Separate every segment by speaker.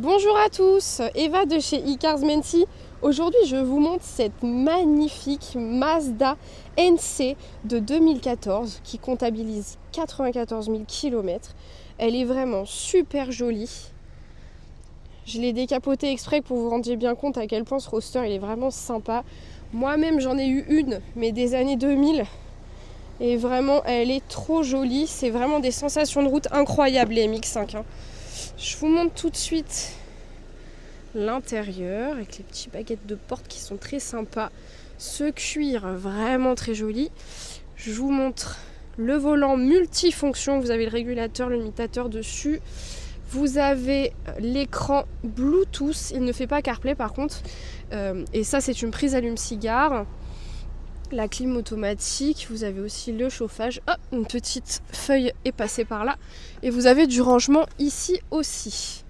Speaker 1: Bonjour à tous, Eva de chez iCars Menti. Aujourd'hui je vous montre cette magnifique Mazda NC de 2014 qui comptabilise 94 000 km. Elle est vraiment super jolie. Je l'ai décapotée exprès pour que vous vous rendiez bien compte à quel point ce roadster il est vraiment sympa. Moi-même j'en ai eu une, mais des années 2000. Et vraiment elle est trop jolie, c'est vraiment des sensations de route incroyables les MX-5. Je vous montre tout de suite l'intérieur avec les petits baguettes de porte qui sont très sympas. Ce cuir vraiment très joli. Je vous montre le volant multifonction. Vous avez le régulateur, le limitateur dessus. Vous avez l'écran Bluetooth. Il ne fait pas CarPlay par contre. Et ça c'est une prise allume-cigare. La clim automatique, vous avez aussi le chauffage. Oh, une petite feuille est passée par là. Et vous avez du rangement ici aussi.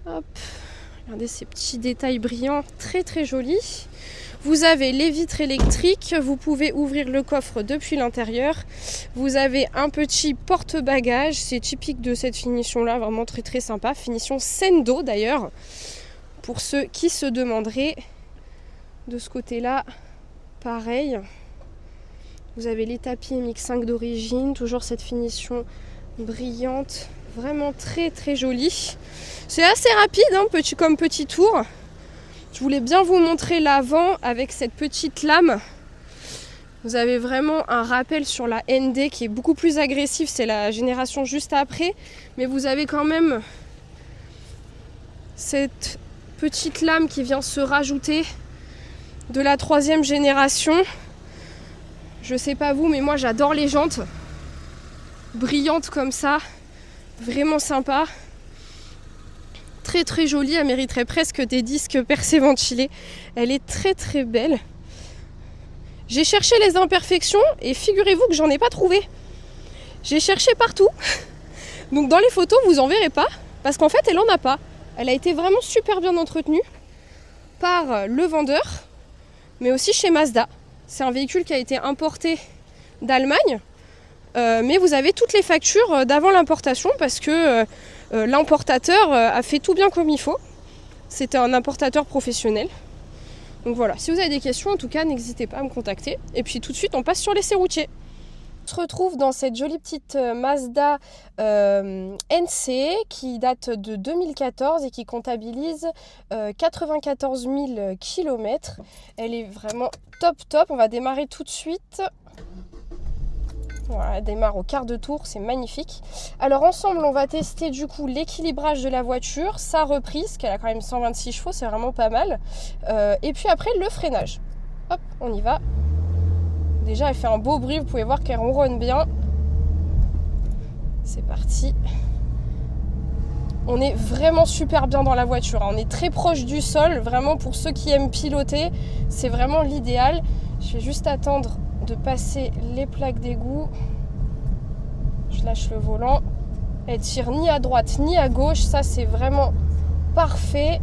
Speaker 1: Hop, regardez ces petits détails brillants, très très jolis. Vous avez les vitres électriques, vous pouvez ouvrir le coffre depuis l'intérieur. Vous avez un petit porte-bagages, c'est typique de cette finition-là, vraiment très très sympa. Finition Sendo d'ailleurs, pour ceux qui se demanderaient. De ce côté-là, pareil, vous avez les tapis MX-5 d'origine, toujours cette finition brillante, vraiment très très jolie. C'est assez rapide comme petit tour. Je voulais bien vous montrer l'avant avec cette petite lame. Vous avez vraiment un rappel sur la ND qui est beaucoup plus agressif, c'est la génération juste après, mais vous avez quand même cette petite lame qui vient se rajouter de la 3e génération. Je sais pas vous, mais moi j'adore les jantes brillantes comme ça, vraiment sympa, très très jolie. Elle mériterait presque des disques percés ventilés. Elle est très très belle. J'ai cherché les imperfections et figurez-vous que j'en ai pas trouvé. J'ai cherché partout, donc dans les photos vous en verrez pas, parce qu'en fait elle en a pas. Elle a été vraiment super bien entretenue par le vendeur, mais aussi chez Mazda. C'est un véhicule qui a été importé d'Allemagne, mais vous avez toutes les factures d'avant l'importation parce que l'importateur a fait tout bien comme il faut. C'était un importateur professionnel. Donc voilà, si vous avez des questions, en tout cas, n'hésitez pas à me contacter. Et puis tout de suite, on passe sur l'essai routier. On se retrouve dans cette jolie petite Mazda NC qui date de 2014 et qui comptabilise 94 000 km. Elle est vraiment top. On va démarrer tout de suite. Voilà, elle démarre au quart de tour, c'est magnifique. Alors ensemble, on va tester du coup l'équilibrage de la voiture, sa reprise, qu'elle a quand même 126 chevaux, c'est vraiment pas mal. Et puis après, le freinage. Hop, on y va. Déjà, elle fait un beau bruit, vous pouvez voir qu'elle ronronne bien. C'est parti. On est vraiment super bien dans la voiture. On est très proche du sol. Vraiment, pour ceux qui aiment piloter, c'est vraiment l'idéal. Je vais juste attendre de passer les plaques d'égout. Je lâche le volant. Elle tire ni à droite ni à gauche. Ça, c'est vraiment parfait.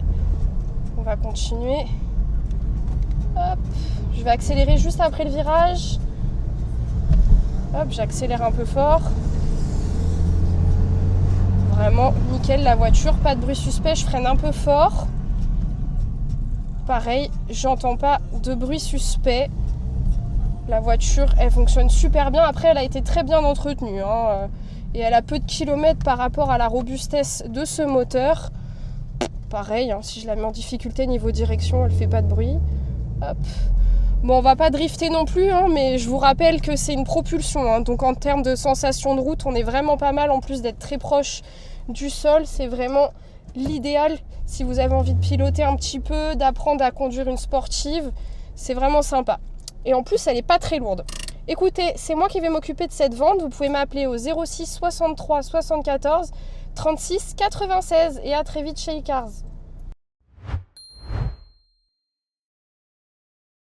Speaker 1: On va continuer. Hop. Je vais accélérer juste après le virage. Hop, j'accélère un peu fort. Vraiment nickel la voiture, pas de bruit suspect, je freine un peu fort. Pareil, j'entends pas de bruit suspect. La voiture, elle fonctionne super bien. Après, elle a été très bien entretenue, et elle a peu de kilomètres par rapport à la robustesse de ce moteur. Pareil, si je la mets en difficulté niveau direction, elle fait pas de bruit. Hop. Bon, on va pas drifter non plus, mais je vous rappelle que c'est une propulsion. Donc en termes de sensation de route, on est vraiment pas mal. En plus d'être très proche du sol, c'est vraiment l'idéal si vous avez envie de piloter un petit peu, d'apprendre à conduire une sportive. C'est vraiment sympa. Et en plus, elle n'est pas très lourde. Écoutez, c'est moi qui vais m'occuper de cette vente. Vous pouvez m'appeler au 06 63 74 36 96 et à très vite chez iCars.